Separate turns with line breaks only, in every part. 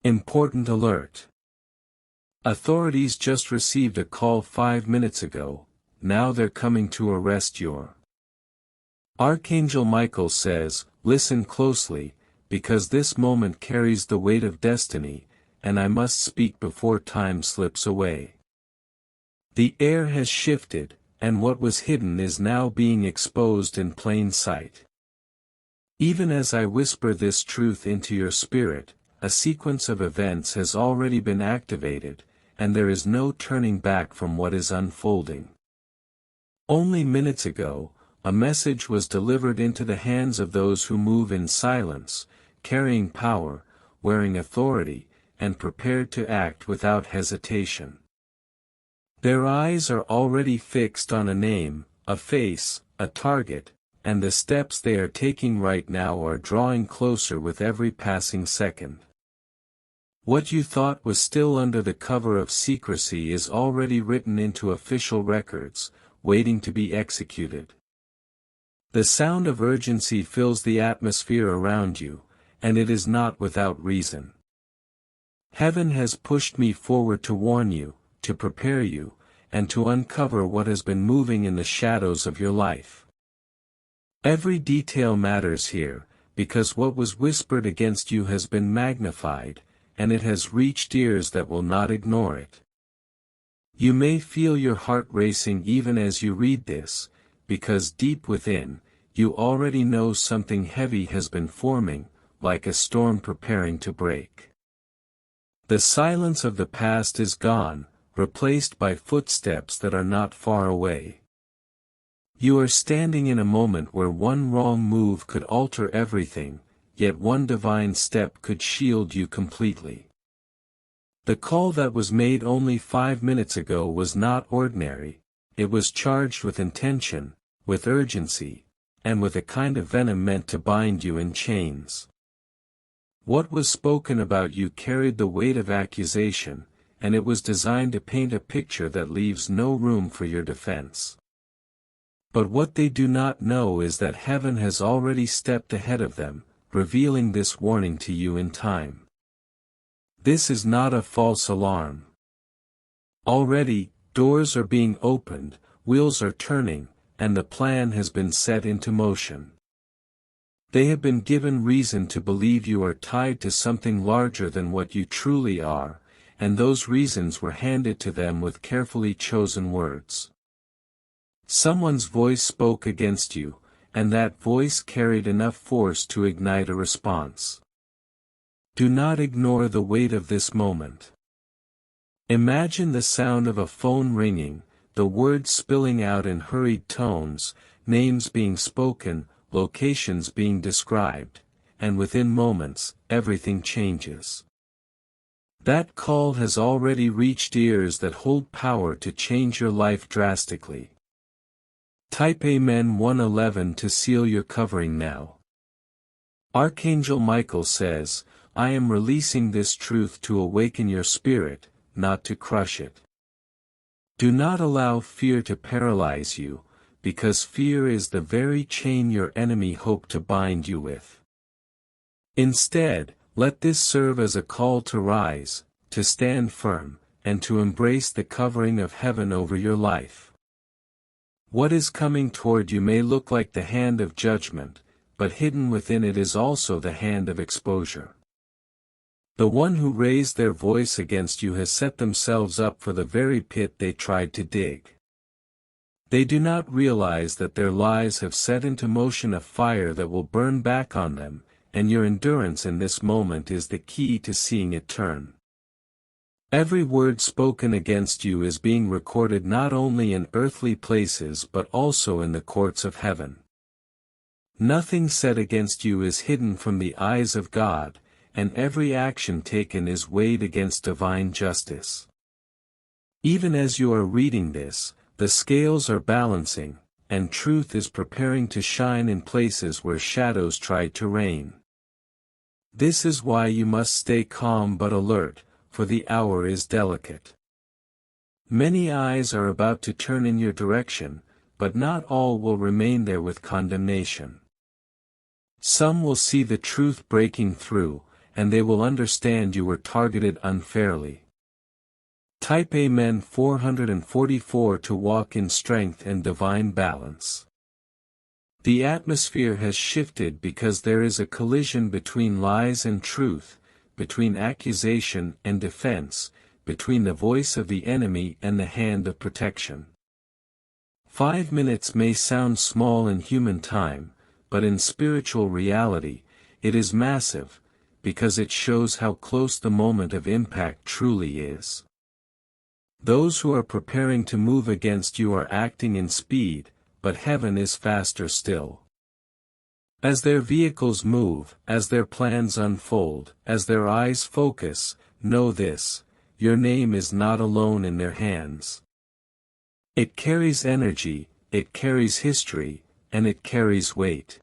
Important alert. Authorities just received a call 5 minutes ago, now they're coming to arrest your. Archangel Michael says, listen closely, because this moment carries the weight of destiny, and I must speak before time slips away. The air has shifted, and what was hidden is now being exposed in plain sight. Even as I whisper this truth into your spirit, a sequence of events has already been activated, and there is no turning back from what is unfolding. Only minutes ago, a message was delivered into the hands of those who move in silence, carrying power, wearing authority, and prepared to act without hesitation. Their eyes are already fixed on a name, a face, a target, and the steps they are taking right now are drawing closer with every passing second. What you thought was still under the cover of secrecy is already written into official records, waiting to be executed. The sound of urgency fills the atmosphere around you, and it is not without reason. Heaven has pushed me forward to warn you, to prepare you, and to uncover what has been moving in the shadows of your life. Every detail matters here, because what was whispered against you has been magnified, and it has reached ears that will not ignore it. You may feel your heart racing even as you read this, because deep within, you already know something heavy has been forming, like a storm preparing to break. The silence of the past is gone, replaced by footsteps that are not far away. You are standing in a moment where one wrong move could alter everything, yet one divine step could shield you completely. The call that was made only 5 minutes ago was not ordinary, it was charged with intention, with urgency, and with a kind of venom meant to bind you in chains. What was spoken about you carried the weight of accusation, and it was designed to paint a picture that leaves no room for your defense. But what they do not know is that heaven has already stepped ahead of them, revealing this warning to you in time. This is not a false alarm. Already, doors are being opened, wheels are turning, and the plan has been set into motion. They have been given reason to believe you are tied to something larger than what you truly are, and those reasons were handed to them with carefully chosen words. Someone's voice spoke against you, and that voice carried enough force to ignite a response. Do not ignore the weight of this moment. Imagine the sound of a phone ringing, the words spilling out in hurried tones, names being spoken, locations being described, and within moments, everything changes. That call has already reached ears that hold power to change your life drastically. Type Amen 111 to seal your covering now. Archangel Michael says, I am releasing this truth to awaken your spirit, not to crush it. Do not allow fear to paralyze you, because fear is the very chain your enemy hoped to bind you with. Instead, let this serve as a call to rise, to stand firm, and to embrace the covering of heaven over your life. What is coming toward you may look like the hand of judgment, but hidden within it is also the hand of exposure. The one who raised their voice against you has set themselves up for the very pit they tried to dig. They do not realize that their lies have set into motion a fire that will burn back on them, and your endurance in this moment is the key to seeing it turn. Every word spoken against you is being recorded not only in earthly places but also in the courts of heaven. Nothing said against you is hidden from the eyes of God, and every action taken is weighed against divine justice. Even as you are reading this, the scales are balancing, and truth is preparing to shine in places where shadows tried to reign. This is why you must stay calm but alert, for the hour is delicate. Many eyes are about to turn in your direction, but not all will remain there with condemnation. Some will see the truth breaking through, and they will understand you were targeted unfairly. Type Amen 444 to walk in strength and divine balance. The atmosphere has shifted because there is a collision between lies and truth, between accusation and defense, between the voice of the enemy and the hand of protection. 5 minutes may sound small in human time, but in spiritual reality, it is massive, because it shows how close the moment of impact truly is. Those who are preparing to move against you are acting in speed, but heaven is faster still. As their vehicles move, as their plans unfold, as their eyes focus, know this: your name is not alone in their hands. It carries energy, it carries history, and it carries weight.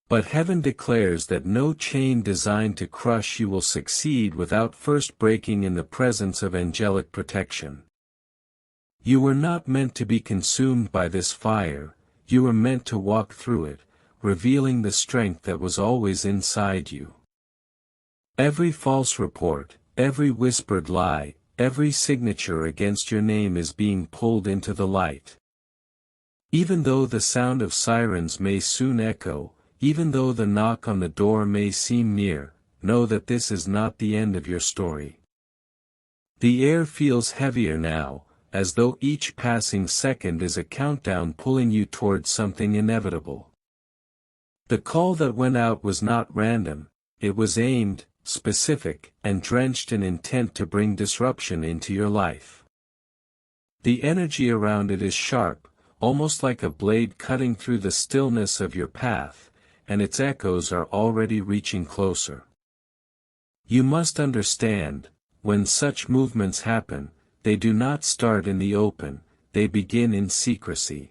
But heaven declares that no chain designed to crush you will succeed without first breaking in the presence of angelic protection. You were not meant to be consumed by this fire, you were meant to walk through it, revealing the strength that was always inside you. Every false report, every whispered lie, every signature against your name is being pulled into the light. Even though the sound of sirens may soon echo, even though the knock on the door may seem near, know that this is not the end of your story. The air feels heavier now, as though each passing second is a countdown pulling you towards something inevitable. The call that went out was not random, it was aimed, specific, and drenched in intent to bring disruption into your life. The energy around it is sharp, almost like a blade cutting through the stillness of your path, and its echoes are already reaching closer. You must understand, when such movements happen, they do not start in the open, they begin in secrecy.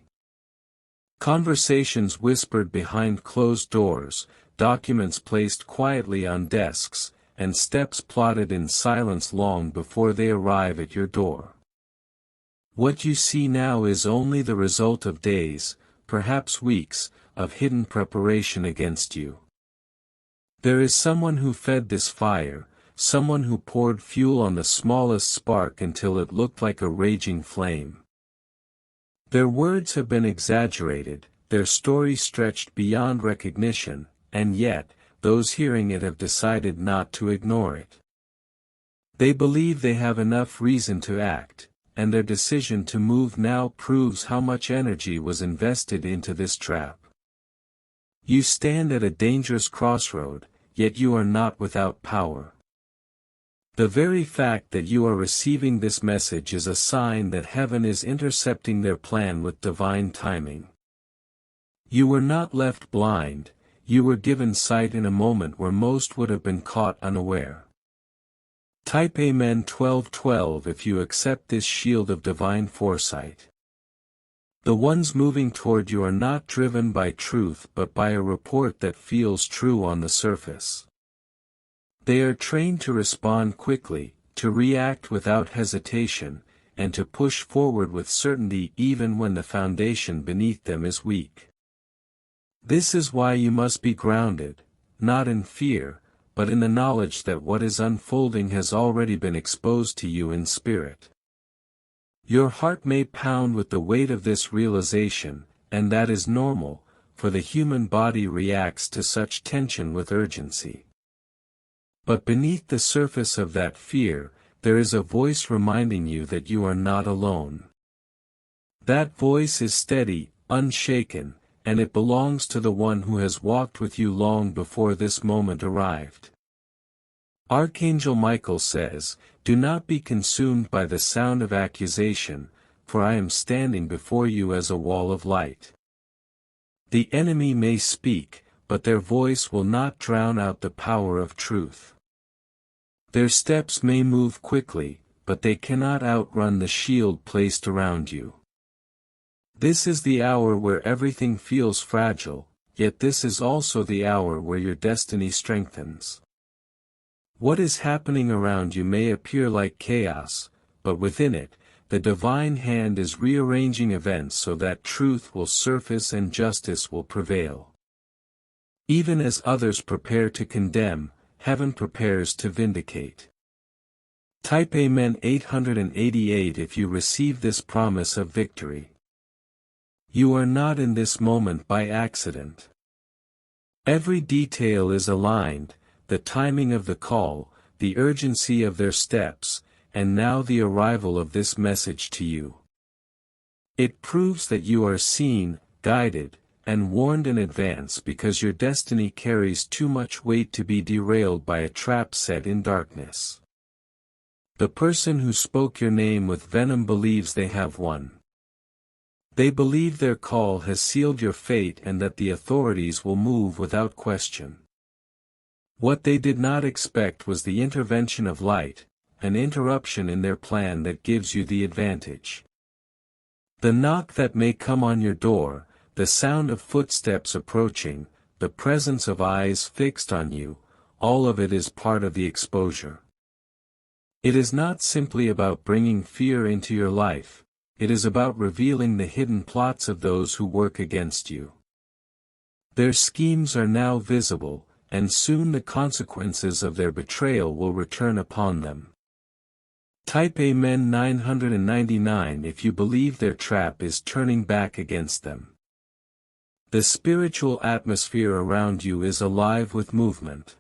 Conversations whispered behind closed doors, documents placed quietly on desks, and steps plotted in silence long before they arrive at your door. What you see now is only the result of days, perhaps weeks, of hidden preparation against you. There is someone who fed this fire, someone who poured fuel on the smallest spark until it looked like a raging flame. Their words have been exaggerated, their story stretched beyond recognition, and yet, those hearing it have decided not to ignore it. They believe they have enough reason to act, and their decision to move now proves how much energy was invested into this trap. You stand at a dangerous crossroad, yet you are not without power. The very fact that you are receiving this message is a sign that heaven is intercepting their plan with divine timing. You were not left blind, you were given sight in a moment where most would have been caught unaware. Type Amen 1212 if you accept this shield of divine foresight. The ones moving toward you are not driven by truth but by a report that feels true on the surface. They are trained to respond quickly, to react without hesitation, and to push forward with certainty even when the foundation beneath them is weak. This is why you must be grounded, not in fear, but in the knowledge that what is unfolding has already been exposed to you in spirit. Your heart may pound with the weight of this realization, and that is normal, for the human body reacts to such tension with urgency. But beneath the surface of that fear, there is a voice reminding you that you are not alone. That voice is steady, unshaken, and it belongs to the one who has walked with you long before this moment arrived. Archangel Michael says, "Do not be consumed by the sound of accusation, for I am standing before you as a wall of light." The enemy may speak, but their voice will not drown out the power of truth. Their steps may move quickly, but they cannot outrun the shield placed around you. This is the hour where everything feels fragile, yet this is also the hour where your destiny strengthens. What is happening around you may appear like chaos, but within it, the divine hand is rearranging events so that truth will surface and justice will prevail. Even as others prepare to condemn, heaven prepares to vindicate. Type Amen 888 if you receive this promise of victory. You are not in this moment by accident. Every detail is aligned, the timing of the call, the urgency of their steps, and now the arrival of this message to you. It proves that you are seen, guided, and warned in advance because your destiny carries too much weight to be derailed by a trap set in darkness. The person who spoke your name with venom believes they have won. They believe their call has sealed your fate and that the authorities will move without question. What they did not expect was the intervention of light, an interruption in their plan that gives you the advantage. The knock that may come on your door, the sound of footsteps approaching, the presence of eyes fixed on you, all of it is part of the exposure. It is not simply about bringing fear into your life, it is about revealing the hidden plots of those who work against you. Their schemes are now visible, and soon the consequences of their betrayal will return upon them. Type Amen 999 if you believe their trap is turning back against them. The spiritual atmosphere around you is alive with movement.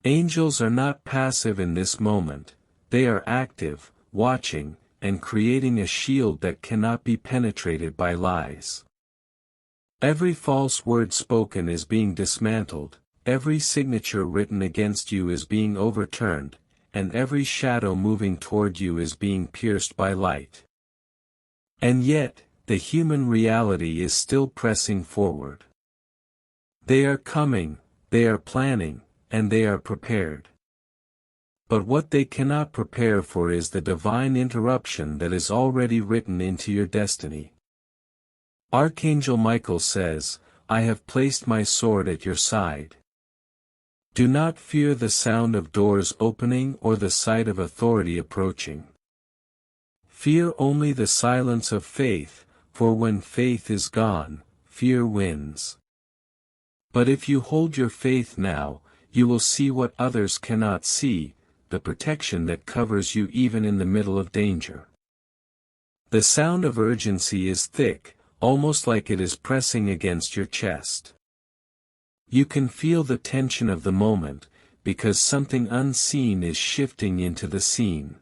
Angels are not passive in this moment, they are active, watching, and creating a shield that cannot be penetrated by lies. Every false word spoken is being dismantled, every signature written against you is being overturned, and every shadow moving toward you is being pierced by light. And yet, the human reality is still pressing forward. They are coming, they are planning, and they are prepared. But what they cannot prepare for is the divine interruption that is already written into your destiny. Archangel Michael says, "I have placed my sword at your side." Do not fear the sound of doors opening or the sight of authority approaching. Fear only the silence of faith, for when faith is gone, fear wins. But if you hold your faith now, you will see what others cannot see, the protection that covers you even in the middle of danger. The sound of urgency is thick, almost like it is pressing against your chest. You can feel the tension of the moment, because something unseen is shifting into the scene.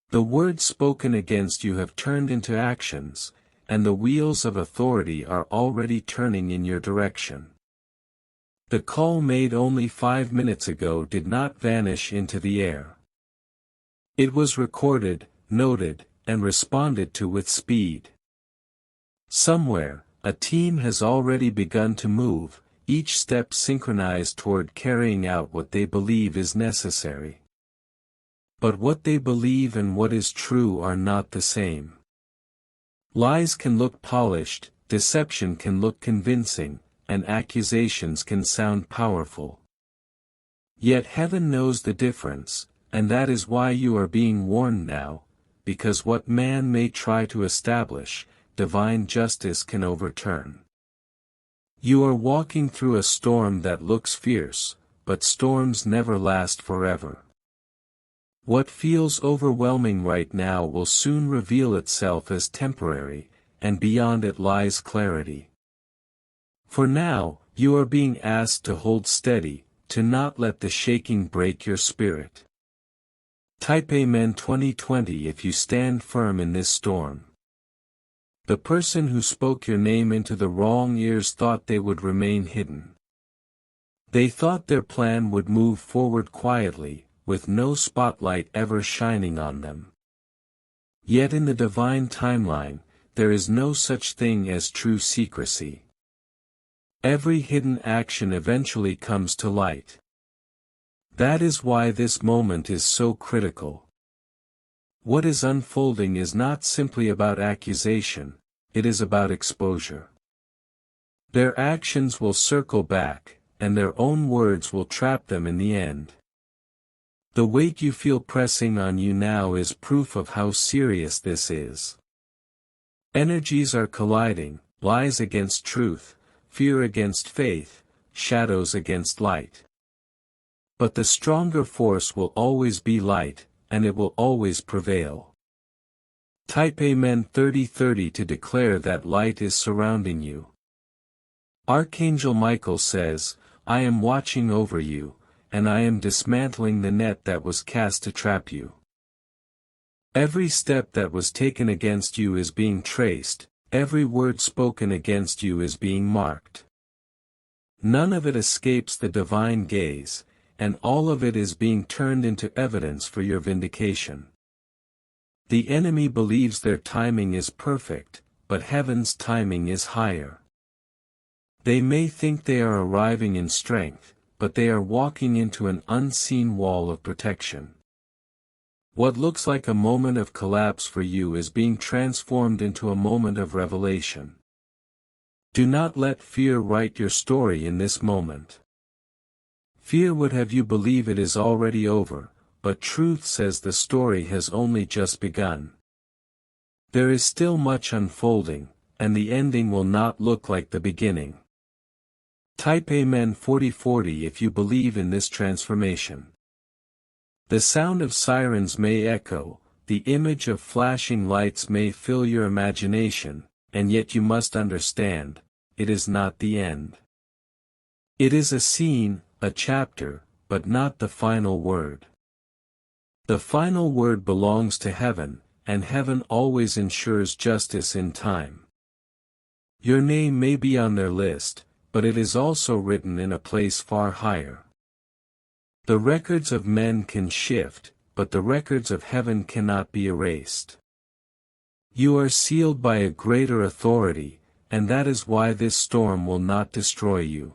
The words spoken against you have turned into actions, and the wheels of authority are already turning in your direction. The call made only 5 minutes ago did not vanish into the air. It was recorded, noted, and responded to with speed. Somewhere, a team has already begun to move, each step synchronized toward carrying out what they believe is necessary. But what they believe and what is true are not the same. Lies can look polished, deception can look convincing, and accusations can sound powerful. Yet heaven knows the difference, and that is why you are being warned now, because what man may try to establish, divine justice can overturn. You are walking through a storm that looks fierce, but storms never last forever. What feels overwhelming right now will soon reveal itself as temporary, and beyond it lies clarity. For now, you are being asked to hold steady, to not let the shaking break your spirit. Type Amen 2020 if you stand firm in this storm. The person who spoke your name into the wrong ears thought they would remain hidden. They thought their plan would move forward quietly, with no spotlight ever shining on them. Yet in the divine timeline, there is no such thing as true secrecy. Every hidden action eventually comes to light. That is why this moment is so critical. What is unfolding is not simply about accusation, it is about exposure. Their actions will circle back, and their own words will trap them in the end. The weight you feel pressing on you now is proof of how serious this is. Energies are colliding, lies against truth, fear against faith, shadows against light. But the stronger force will always be light, and it will always prevail. Type Amen 30:30 to declare that light is surrounding you. Archangel Michael says, I am watching over you, and I am dismantling the net that was cast to trap you. Every step that was taken against you is being traced, every word spoken against you is being marked. None of it escapes the divine gaze, and all of it is being turned into evidence for your vindication. The enemy believes their timing is perfect, but heaven's timing is higher. They may think they are arriving in strength, but they are walking into an unseen wall of protection. What looks like a moment of collapse for you is being transformed into a moment of revelation. Do not let fear write your story in this moment. Fear would have you believe it is already over, but truth says the story has only just begun. There is still much unfolding, and the ending will not look like the beginning. Type Amen 40:40 if you believe in this transformation. The sound of sirens may echo, the image of flashing lights may fill your imagination, and yet you must understand, it is not the end. It is a scene, a chapter, but not the final word. The final word belongs to heaven, and heaven always ensures justice in time. Your name may be on their list, but it is also written in a place far higher. The records of men can shift, but the records of heaven cannot be erased. You are sealed by a greater authority, and that is why this storm will not destroy you.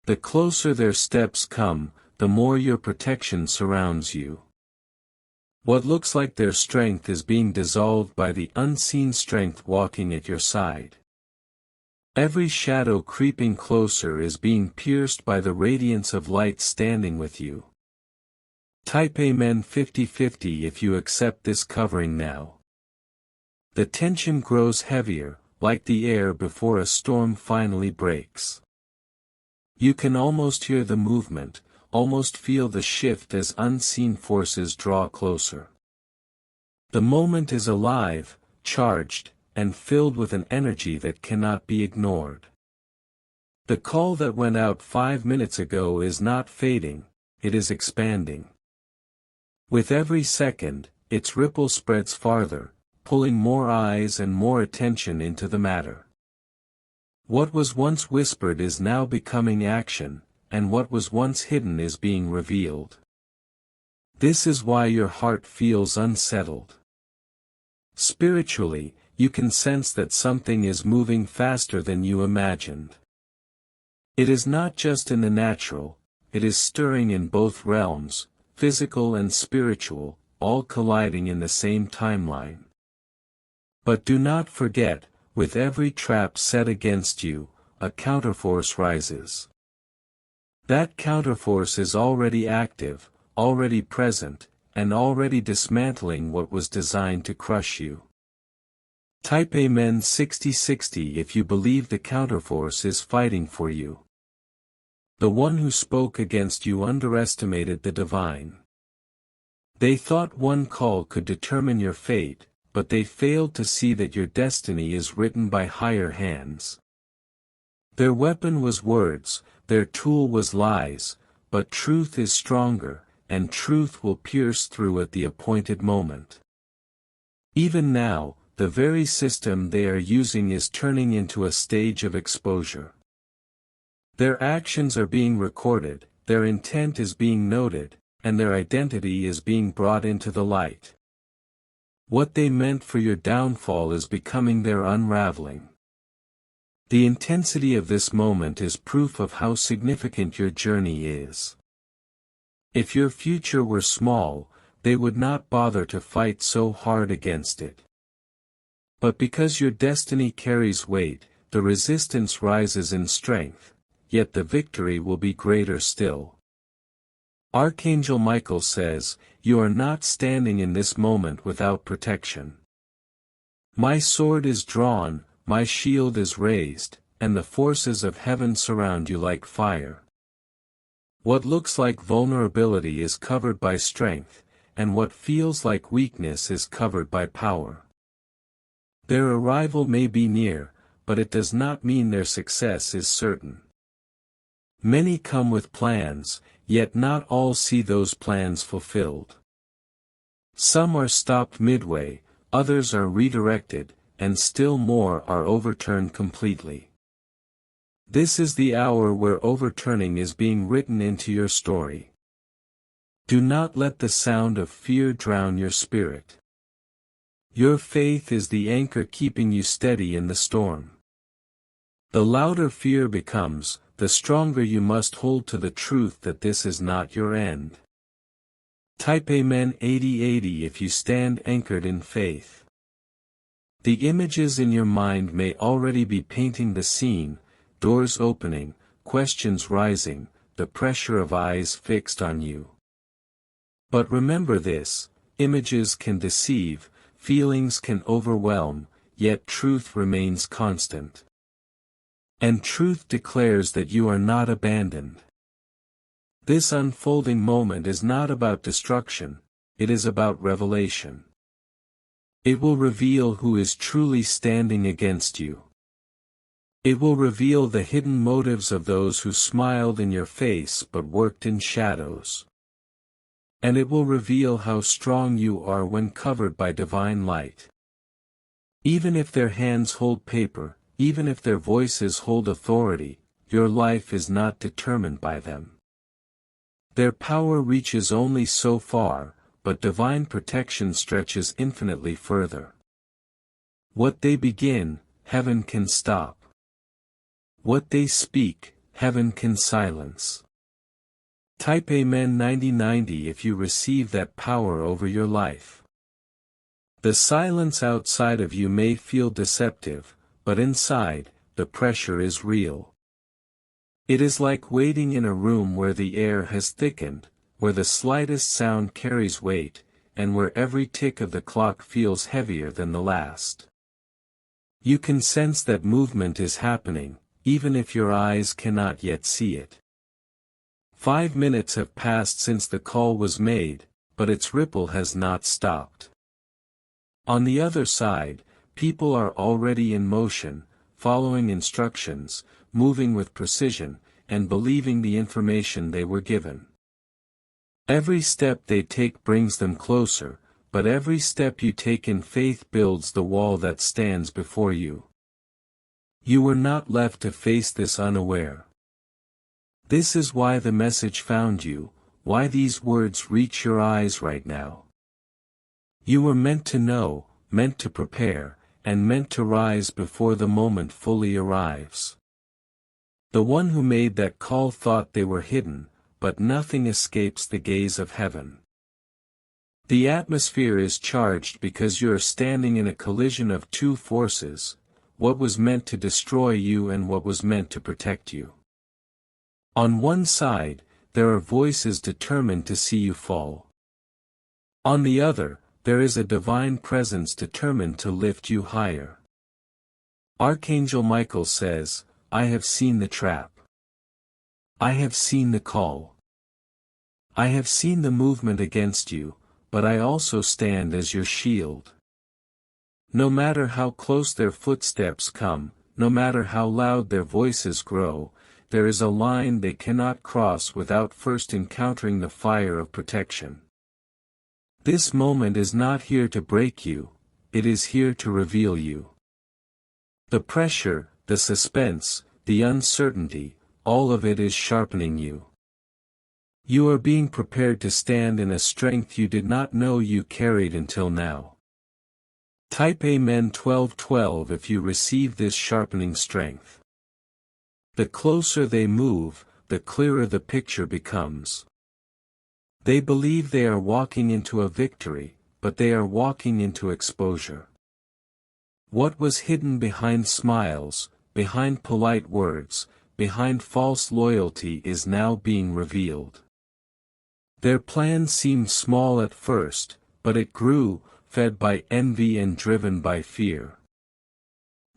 The closer their steps come, the more your protection surrounds you. What looks like their strength is being dissolved by the unseen strength walking at your side. Every shadow creeping closer is being pierced by the radiance of light standing with you. Type Amen 50:50 if you accept this covering now. The tension grows heavier, like the air before a storm finally breaks. You can almost hear the movement, almost feel the shift as unseen forces draw closer. The moment is alive, charged, and filled with an energy that cannot be ignored. The call that went out 5 minutes ago is not fading, it is expanding. With every second, its ripple spreads farther, pulling more eyes and more attention into the matter. What was once whispered is now becoming action, and what was once hidden is being revealed. This is why your heart feels unsettled. Spiritually, you can sense that something is moving faster than you imagined. It is not just in the natural, it is stirring in both realms, physical and spiritual, all colliding in the same timeline. But do not forget, with every trap set against you, a counterforce rises. That counterforce is already active, already present, and already dismantling what was designed to crush you. Type Amen 60:60 if you believe the counterforce is fighting for you. The one who spoke against you underestimated the divine. They thought one call could determine your fate, but they failed to see that your destiny is written by higher hands. Their weapon was words, their tool was lies, but truth is stronger, and truth will pierce through at the appointed moment. Even now, the very system they are using is turning into a stage of exposure. Their actions are being recorded, their intent is being noted, and their identity is being brought into the light. What they meant for your downfall is becoming their unraveling. The intensity of this moment is proof of how significant your journey is. If your future were small, they would not bother to fight so hard against it. But because your destiny carries weight, the resistance rises in strength, yet the victory will be greater still. Archangel Michael says, you are not standing in this moment without protection. My sword is drawn, my shield is raised, and the forces of heaven surround you like fire. What looks like vulnerability is covered by strength, and what feels like weakness is covered by power. Their arrival may be near, but it does not mean their success is certain. Many come with plans, yet not all see those plans fulfilled. Some are stopped midway, others are redirected, and still more are overturned completely. This is the hour where overturning is being written into your story. Do not let the sound of fear drown your spirit. Your faith is the anchor keeping you steady in the storm. The louder fear becomes, the stronger you must hold to the truth that this is not your end. Type Amen 8080 if you stand anchored in faith. The images in your mind may already be painting the scene, doors opening, questions rising, the pressure of eyes fixed on you. But remember this, images can deceive, feelings can overwhelm, yet truth remains constant. And truth declares that you are not abandoned. This unfolding moment is not about destruction, it is about revelation. It will reveal who is truly standing against you. It will reveal the hidden motives of those who smiled in your face but worked in shadows. And it will reveal how strong you are when covered by divine light. Even if their hands hold paper, even if their voices hold authority, your life is not determined by them. Their power reaches only so far, but divine protection stretches infinitely further. What they begin, heaven can stop. What they speak, heaven can silence. Type Amen 9090 if you receive that power over your life. The silence outside of you may feel deceptive, but inside, the pressure is real. It is like waiting in a room where the air has thickened, where the slightest sound carries weight, and where every tick of the clock feels heavier than the last. You can sense that movement is happening, even if your eyes cannot yet see it. 5 minutes have passed since the call was made, but its ripple has not stopped. On the other side, people are already in motion, following instructions, moving with precision, and believing the information they were given. Every step they take brings them closer, but every step you take in faith builds the wall that stands before you. You were not left to face this unaware. This is why the message found you, why these words reach your eyes right now. You were meant to know, meant to prepare, and meant to rise before the moment fully arrives. The one who made that call thought they were hidden, but nothing escapes the gaze of heaven. The atmosphere is charged because you are standing in a collision of two forces, what was meant to destroy you and what was meant to protect you. On one side, there are voices determined to see you fall. On the other, there is a divine presence determined to lift you higher. Archangel Michael says, I have seen the trap. I have seen the call. I have seen the movement against you, but I also stand as your shield. No matter how close their footsteps come, no matter how loud their voices grow, there is a line they cannot cross without first encountering the fire of protection. This moment is not here to break you, it is here to reveal you. The pressure, the suspense, the uncertainty, all of it is sharpening you. You are being prepared to stand in a strength you did not know you carried until now. Type Amen 1212 if you receive this sharpening strength. The closer they move, the clearer the picture becomes. They believe they are walking into a victory, but they are walking into exposure. What was hidden behind smiles, behind polite words, behind false loyalty is now being revealed. Their plan seemed small at first, but it grew, fed by envy and driven by fear.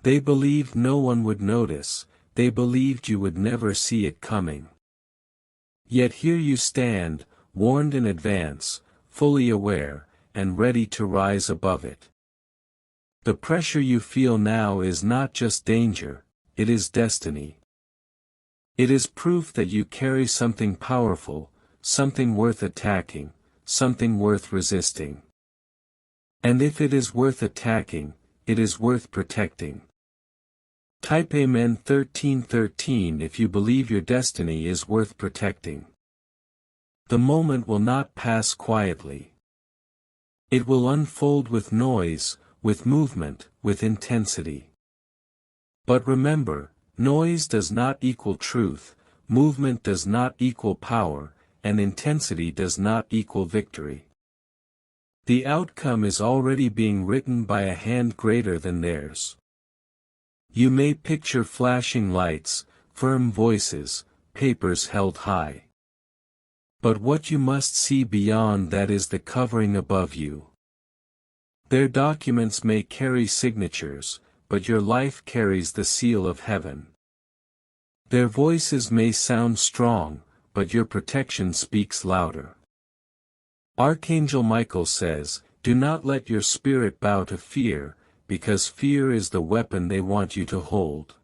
They believed no one would notice, they believed you would never see it coming. Yet here you stand, warned in advance, fully aware, and ready to rise above it. The pressure you feel now is not just danger, it is destiny. It is proof that you carry something powerful, something worth attacking, something worth resisting. And if it is worth attacking, it is worth protecting. Type Amen 1313 if you believe your destiny is worth protecting. The moment will not pass quietly. It will unfold with noise, with movement, with intensity. But remember, noise does not equal truth, movement does not equal power, and intensity does not equal victory. The outcome is already being written by a hand greater than theirs. You may picture flashing lights, firm voices, papers held high. But what you must see beyond that is the covering above you. Their documents may carry signatures, but your life carries the seal of heaven. Their voices may sound strong, but your protection speaks louder. Archangel Michael says, "Do not let your spirit bow to fear, because fear is the weapon they want you to hold.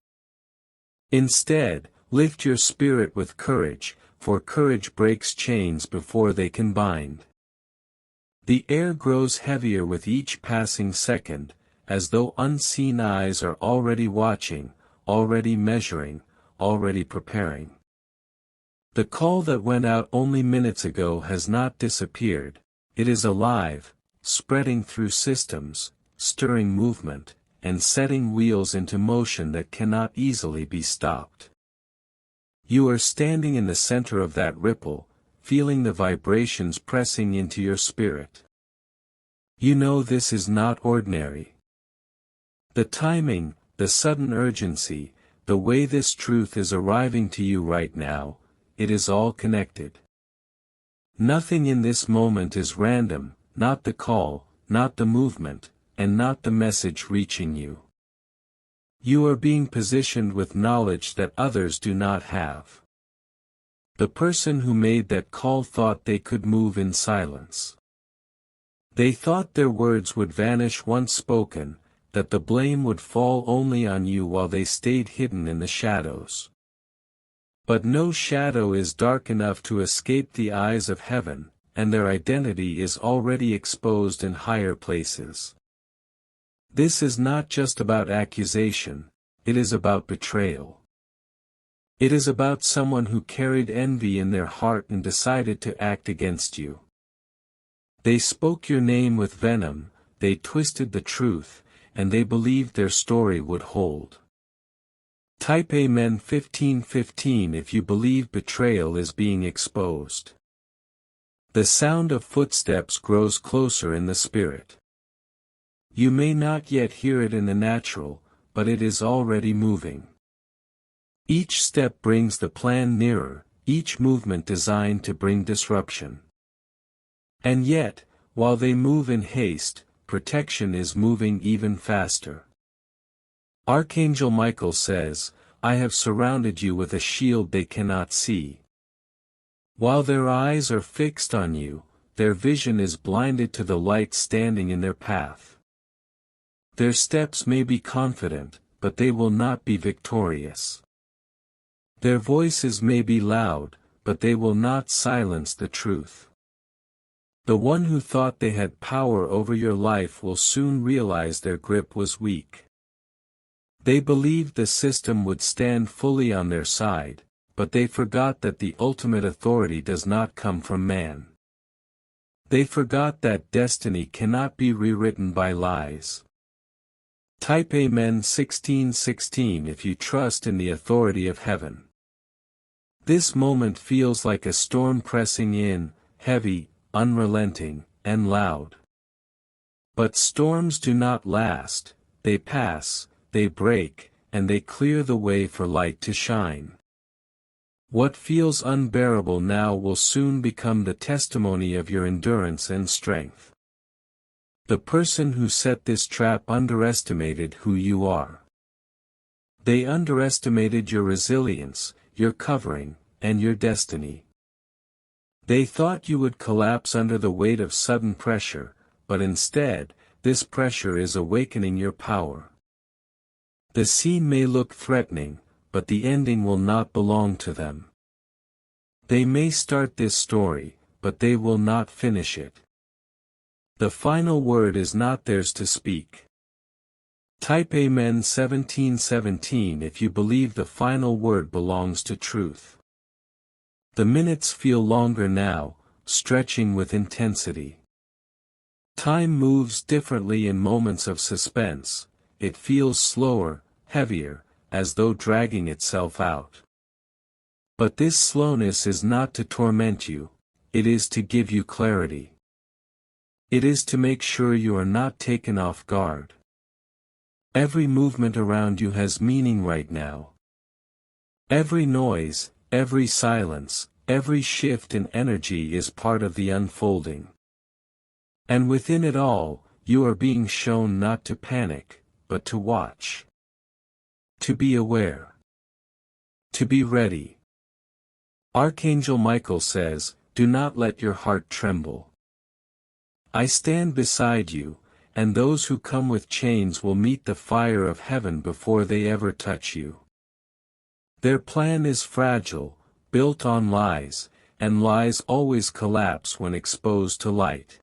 Instead, lift your spirit with courage, for courage breaks chains before they can bind." The air grows heavier with each passing second, as though unseen eyes are already watching, already measuring, already preparing. The call that went out only minutes ago has not disappeared, it is alive, spreading through systems, stirring movement, and setting wheels into motion that cannot easily be stopped. You are standing in the center of that ripple, feeling the vibrations pressing into your spirit. You know this is not ordinary. The timing, the sudden urgency, the way this truth is arriving to you right now, it is all connected. Nothing in this moment is random, not the call, not the movement, and not the message reaching you. You are being positioned with knowledge that others do not have. The person who made that call thought they could move in silence. They thought their words would vanish once spoken, that the blame would fall only on you while they stayed hidden in the shadows. But no shadow is dark enough to escape the eyes of heaven, and their identity is already exposed in higher places. This is not just about accusation, it is about betrayal. It is about someone who carried envy in their heart and decided to act against you. They spoke your name with venom, they twisted the truth, and they believed their story would hold. Type Amen 1515 if you believe betrayal is being exposed. The sound of footsteps grows closer in the spirit. You may not yet hear it in the natural, but it is already moving. Each step brings the plan nearer, each movement designed to bring disruption. And yet, while they move in haste, protection is moving even faster. Archangel Michael says, "I have surrounded you with a shield they cannot see." While their eyes are fixed on you, their vision is blinded to the light standing in their path. Their steps may be confident, but they will not be victorious. Their voices may be loud, but they will not silence the truth. The one who thought they had power over your life will soon realize their grip was weak. They believed the system would stand fully on their side, but they forgot that the ultimate authority does not come from man. They forgot that destiny cannot be rewritten by lies. Type Amen 1616 if you trust in the authority of heaven. This moment feels like a storm pressing in, heavy, unrelenting, and loud. But storms do not last, they pass, they break, and they clear the way for light to shine. What feels unbearable now will soon become the testimony of your endurance and strength. The person who set this trap underestimated who you are. They underestimated your resilience, your covering, and your destiny. They thought you would collapse under the weight of sudden pressure, but instead, this pressure is awakening your power. The scene may look threatening, but the ending will not belong to them. They may start this story, but they will not finish it. The final word is not theirs to speak. Type Amen 1717 if you believe the final word belongs to truth. The minutes feel longer now, stretching with intensity. Time moves differently in moments of suspense, it feels slower, heavier, as though dragging itself out. But this slowness is not to torment you, it is to give you clarity. It is to make sure you are not taken off guard. Every movement around you has meaning right now. Every noise, every silence, every shift in energy is part of the unfolding. And within it all, you are being shown not to panic, but to watch. To be aware. To be ready. Archangel Michael says, "Do not let your heart tremble. I stand beside you, and those who come with chains will meet the fire of heaven before they ever touch you." Their plan is fragile, built on lies, and lies always collapse when exposed to light.